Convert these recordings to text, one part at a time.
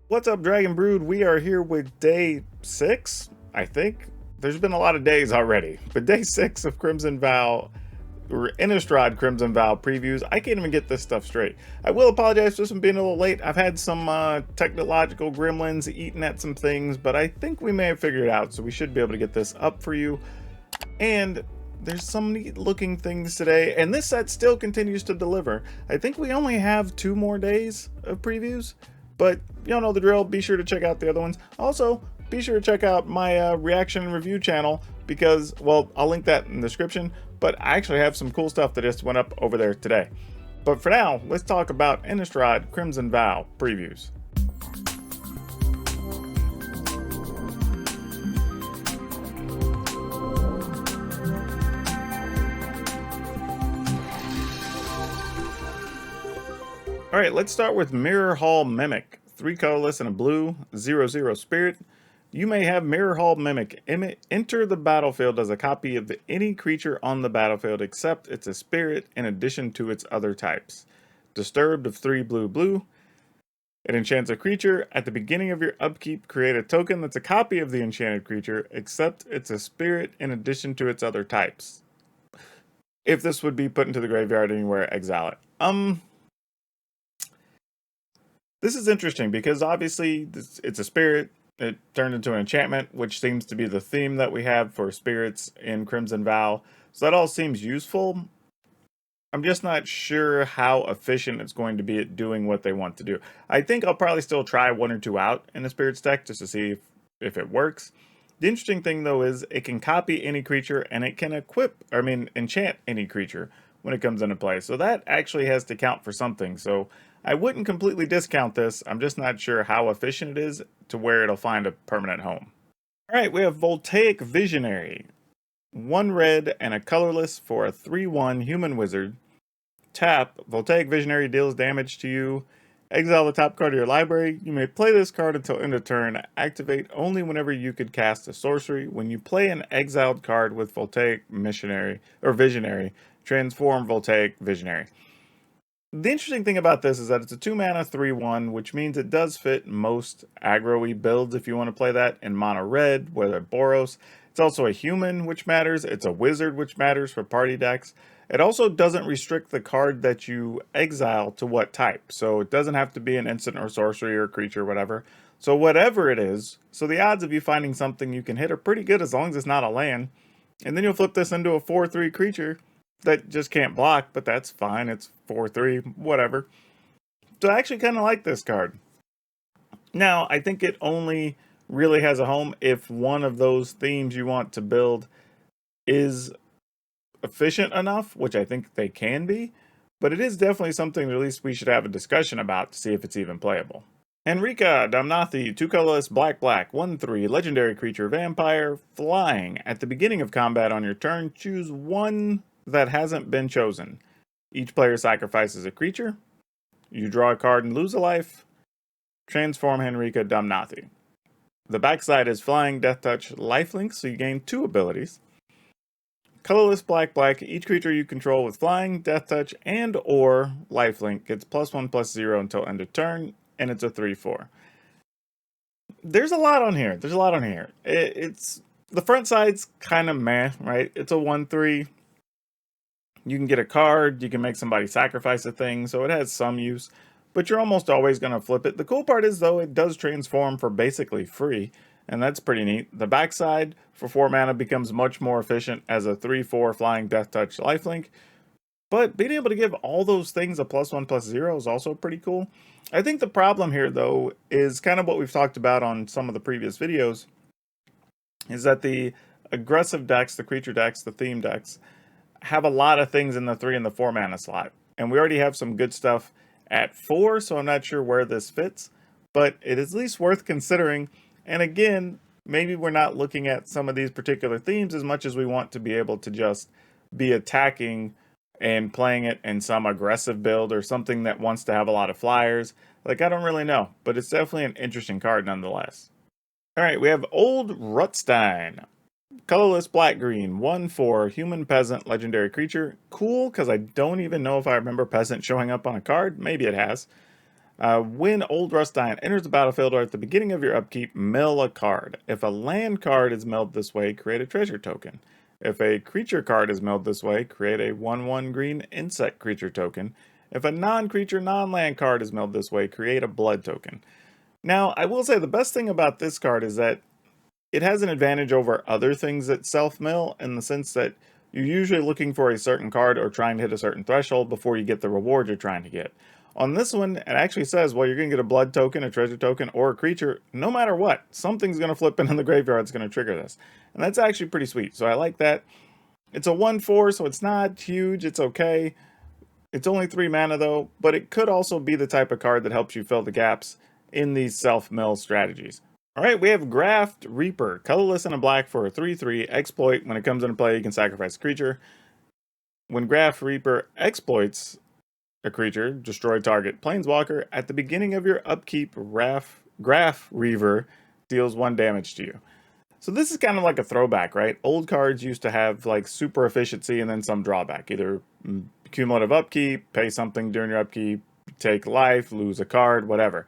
What's up, Dragon Brood? We are here with day 6, I think. There's been a lot of days already, but day 6 of Crimson Vow, or Innistrad Crimson Vow previews. I can't even get this stuff straight. I will apologize for some being a little late. I've had some technological gremlins eating at some things, but I think we may have figured it out, so we should be able to get this up for you. And there's some neat looking things today, and this set still continues to deliver. I think we only have 2 more days of previews, but y'all know the drill. Be sure to check out the other ones. Also, be sure to check out my reaction and review channel because, well, I'll link that in the description, but I actually have some cool stuff that just went up over there today. But for now, let's talk about Innistrad Crimson Vow previews. Alright, let's start with Mirror Hall Mimic. 3 colorless and a blue, 0/0 spirit. You may have Mirror Hall Mimic enter the battlefield as a copy of any creature on the battlefield except it's a spirit in addition to its other types. Disturbed of 3 blue. It enchants a creature. At the beginning of your upkeep, create a token that's a copy of the enchanted creature except it's a spirit in addition to its other types. If this would be put into the graveyard anywhere, exile it. This is interesting because obviously it's a spirit. It turned into an enchantment, which seems to be the theme that we have for spirits in Crimson Vow. So that all seems useful. I'm just not sure how efficient it's going to be at doing what they want to do. I think I'll probably still try 1 or 2 out in the spirits deck just to see if it works. The interesting thing though is it can copy any creature and it can enchant any creature when it comes into play. So that actually has to count for something. So I wouldn't completely discount this. I'm just not sure how efficient it is to where it'll find a permanent home. Alright, we have Voltaic Visionary. 1 red and a colorless for a 3/1 human wizard. Tap, Voltaic Visionary deals damage to you. Exile the top card of your library. You may play this card until end of turn. Activate only whenever you could cast a sorcery. When you play an exiled card with Voltaic Visionary, transform Voltaic Visionary. The interesting thing about this is that it's a 2 mana 3/1, which means it does fit most aggro-y builds if you want to play that in mono red, whether Boros. It's also a human, which matters. It's a wizard, which matters for party decks. It also doesn't restrict the card that you exile to what type. So it doesn't have to be an instant or sorcery or creature or whatever. So whatever it is, so the odds of you finding something you can hit are pretty good as long as it's not a land. And then you'll flip this into a 4/3 creature that just can't block, but that's fine. It's 4/3, whatever. So I actually kind of like this card. Now, I think it only really has a home if one of those themes you want to build is efficient enough, which I think they can be, but it is definitely something at least we should have a discussion about to see if it's even playable. Enrica Damnati, 2 colorless, black, 1/3, legendary creature, vampire, flying. At the beginning of combat on your turn, choose 1 that hasn't been chosen. Each player sacrifices a creature. You draw a card and lose a life. Transform Enrica Damnati. The backside is flying, death touch, lifelink, so you gain 2 abilities. Colorless black. Each creature you control with flying, death touch, and or lifelink gets +1/+0 until end of turn, and it's a 3/4. There's a lot on here. It's the front side's kind of meh, right? It's a 1/3. You can get a card, you can make somebody sacrifice a thing, so it has some use, but you're almost always going to flip it. The cool part is, though, it does transform for basically free, and that's pretty neat. The backside for 4 mana becomes much more efficient as a 3/4 flying death touch lifelink, but being able to give all those things a +1/+0 is also pretty cool. I think the problem here, though, is kind of what we've talked about on some of the previous videos, is that the aggressive decks, the creature decks, the theme decks, have a lot of things in the 3 and the 4 mana slot. And we already have some good stuff at 4, so I'm not sure where this fits, but it is at least worth considering. And again, maybe we're not looking at some of these particular themes as much as we want to be able to just be attacking and playing it in some aggressive build or something that wants to have a lot of flyers. Like, I don't really know, but it's definitely an interesting card nonetheless. Alright, we have Old Rutstein. Colorless black-green, 1/4, human peasant, legendary creature. Cool, because I don't even know if I remember peasant showing up on a card. Maybe it has. When Old Rutstein enters the battlefield or at the beginning of your upkeep, mill a card. If a land card is milled this way, create a treasure token. If a creature card is milled this way, create a 1/1 green insect creature token. If a non-creature, non-land card is milled this way, create a blood token. Now, I will say the best thing about this card is that it has an advantage over other things that self-mill in the sense that you're usually looking for a certain card or trying to hit a certain threshold before you get the reward you're trying to get. On this one, it actually says, well, you're going to get a blood token, a treasure token, or a creature. No matter what, something's going to flip in the graveyard that's going to trigger this. And that's actually pretty sweet. So I like that. It's a 1/4, so it's not huge. It's okay. It's only 3 mana though, but it could also be the type of card that helps you fill the gaps in these self-mill strategies. Alright, we have Graf Reaper, colorless and a black for a 3/3 exploit. When it comes into play, you can sacrifice a creature. When Graf Reaper exploits a creature, destroy target planeswalker, at the beginning of your upkeep, Graf Reaver deals 1 damage to you. So this is kind of like a throwback, right? Old cards used to have like super efficiency and then some drawback. Either cumulative upkeep, pay something during your upkeep, take life, lose a card, whatever.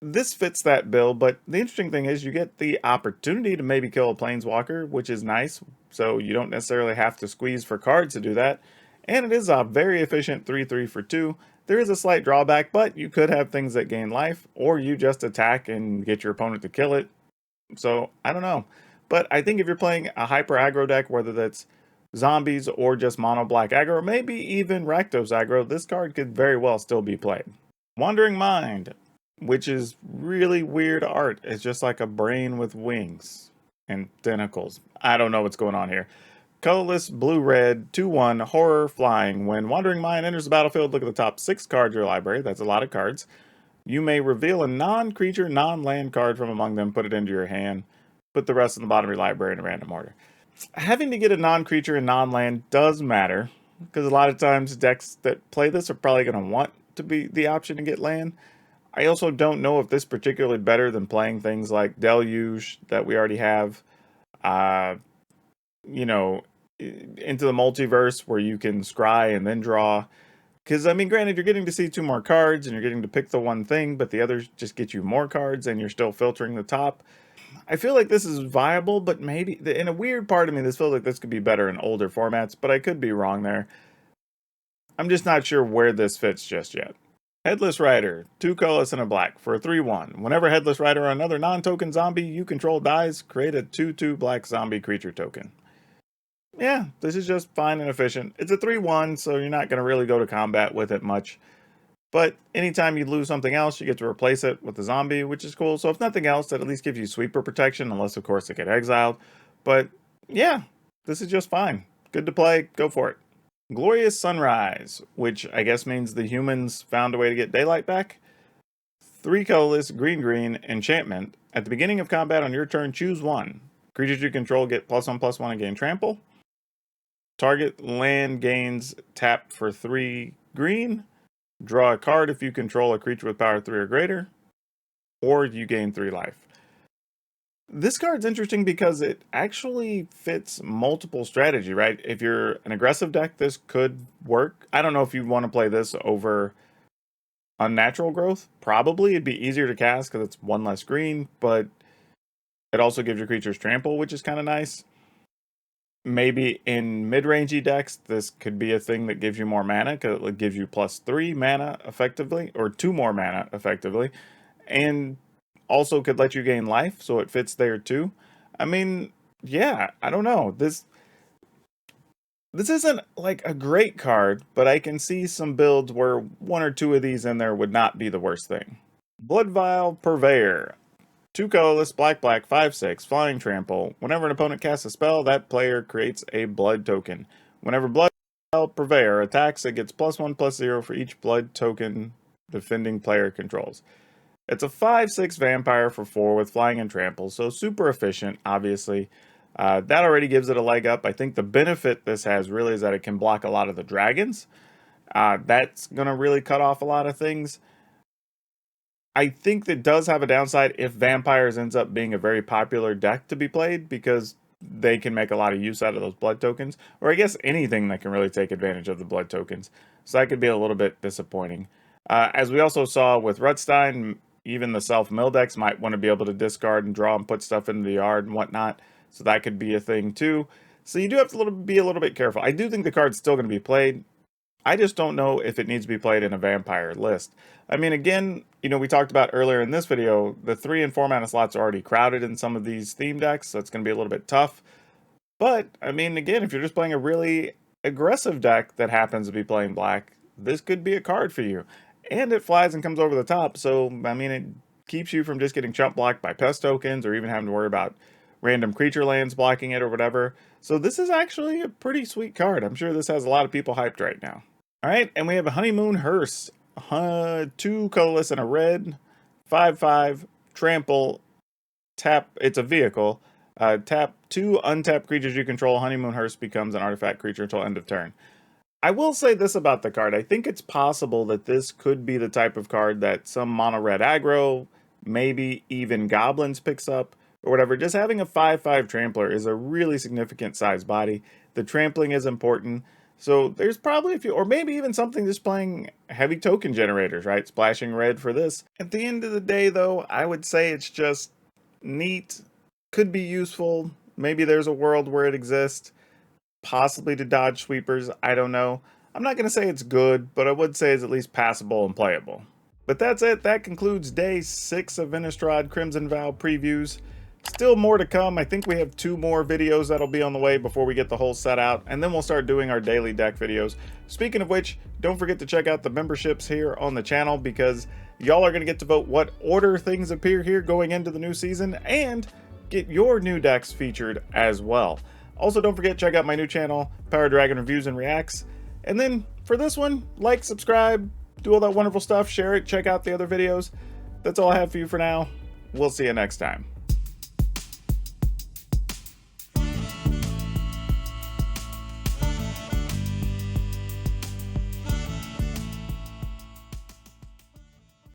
This fits that bill, but the interesting thing is you get the opportunity to maybe kill a planeswalker, which is nice. So you don't necessarily have to squeeze for cards to do that. And it is a very efficient 3/3 for 2. There is a slight drawback, but you could have things that gain life, or you just attack and get your opponent to kill it. So, I don't know. But I think if you're playing a hyper aggro deck, whether that's zombies or just mono black aggro, maybe even Rakdos aggro, this card could very well still be played. Wandering Mind, which is really weird art. It's just like a brain with wings and tentacles. I don't know what's going on here. Colorless, blue-red, 2/1, horror, flying. When Wandering Mind enters the battlefield, look at the top 6 cards of your library. That's a lot of cards. You may reveal a non-creature, non-land card from among them, put it into your hand, put the rest in the bottom of your library in a random order. Having to get a non-creature and non-land does matter, because a lot of times decks that play this are probably going to want to be the option to get land. I also don't know if this is particularly better than playing things like Deluge that we already have, you know, into the multiverse where you can scry and then draw. Because, I mean, granted, you're getting to see 2 more cards, and you're getting to pick the one thing, but the others just get you more cards, and you're still filtering the top. I feel like this is viable, but maybe, in a weird part of me, this feels like this could be better in older formats, but I could be wrong there. I'm just not sure where this fits just yet. Headless Rider, 2 colorless and a black for a 3/1. Whenever Headless Rider or another non-token zombie you control dies, create a 2/2 black zombie creature token. Yeah, this is just fine and efficient. It's a 3/1, so you're not going to really go to combat with it much. But anytime you lose something else, you get to replace it with a zombie, which is cool. So if nothing else, that at least gives you sweeper protection, unless, of course, they get exiled. But yeah, this is just fine. Good to play. Go for it. Glorious Sunrise, which I guess means the humans found a way to get daylight back. 3 colorless, green, enchantment. At the beginning of combat on your turn, choose 1. Creatures you control get +1/+1 and gain trample. Target land gains tap for 3 green. Draw a card if you control a creature with power 3 or greater. Or you gain 3 life. This card's interesting because it actually fits multiple strategy, right? If you're an aggressive deck, this could work. I don't know if you want to play this over Unnatural Growth. Probably it'd be easier to cast because it's 1 less green, but it also gives your creatures trample, which is kind of nice. Maybe in mid-rangey decks, this could be a thing that gives you more mana, because it gives you +3 mana effectively, or 2 more mana effectively, and also could let you gain life, so it fits there too. I mean, yeah, I don't know. This isn't like a great card, but I can see some builds where 1 or 2 of these in there would not be the worst thing. Blood Vial Purveyor. 2 colorless, black, 5/6, flying trample. Whenever an opponent casts a spell, that player creates a blood token. Whenever Blood Vial Purveyor attacks, it gets +1/+0 for each blood token defending player controls. It's a 5/6 vampire for 4 with flying and trample, so super efficient, obviously. That already gives it a leg up. I think the benefit this has really is that it can block a lot of the dragons. That's going to really cut off a lot of things. I think that does have a downside if Vampires ends up being a very popular deck to be played, because they can make a lot of use out of those blood tokens, or I guess anything that can really take advantage of the blood tokens. So that could be a little bit disappointing. As we also saw with Rutstein, even the self-mill decks might want to be able to discard and draw and put stuff into the yard and whatnot. So that could be a thing too. So you do have to be a little bit careful. I do think the card's still going to be played. I just don't know if it needs to be played in a vampire list. I mean, again, we talked about earlier in this video, the 3 and 4 mana slots are already crowded in some of these theme decks, so it's going to be a little bit tough. But, I mean, again, if you're just playing a really aggressive deck that happens to be playing black, this could be a card for you. And it flies and comes over the top, so, I mean, it keeps you from just getting chump blocked by pest tokens or even having to worry about random creature lands blocking it or whatever. So this is actually a pretty sweet card. I'm sure this has a lot of people hyped right now. Alright, and we have a Honeymoon Hearse. 2 colorless and a red. 5/5, trample, tap, it's a vehicle. Tap 2 untapped creatures you control. Honeymoon Hearse becomes an artifact creature until end of turn. I will say this about the card. I think it's possible that this could be the type of card that some mono red aggro, maybe even goblins picks up or whatever. Just having a 5/5 trampler is a really significant size body. The trampling is important. So there's probably a few, or maybe even something just playing heavy token generators, right? Splashing red for this. At the end of the day, though, I would say it's just neat, could be useful. Maybe there's a world where it exists, possibly to dodge sweepers. I don't know. I'm not going to say it's good, but I would say it's at least passable and playable. But that's it. That concludes day 6 of Innistrad Crimson Vow previews. Still more to come. I think we have 2 more videos that'll be on the way before we get the whole set out, and then we'll start doing our daily deck videos. Speaking of which, don't forget to check out the memberships here on the channel, because y'all are going to get to vote what order things appear here going into the new season, and get your new decks featured as well. Also, don't forget to check out my new channel, PowrDragn Reviews and Reacts. And then, for this one, like, subscribe, do all that wonderful stuff, share it, check out the other videos. That's all I have for you for now. We'll see you next time.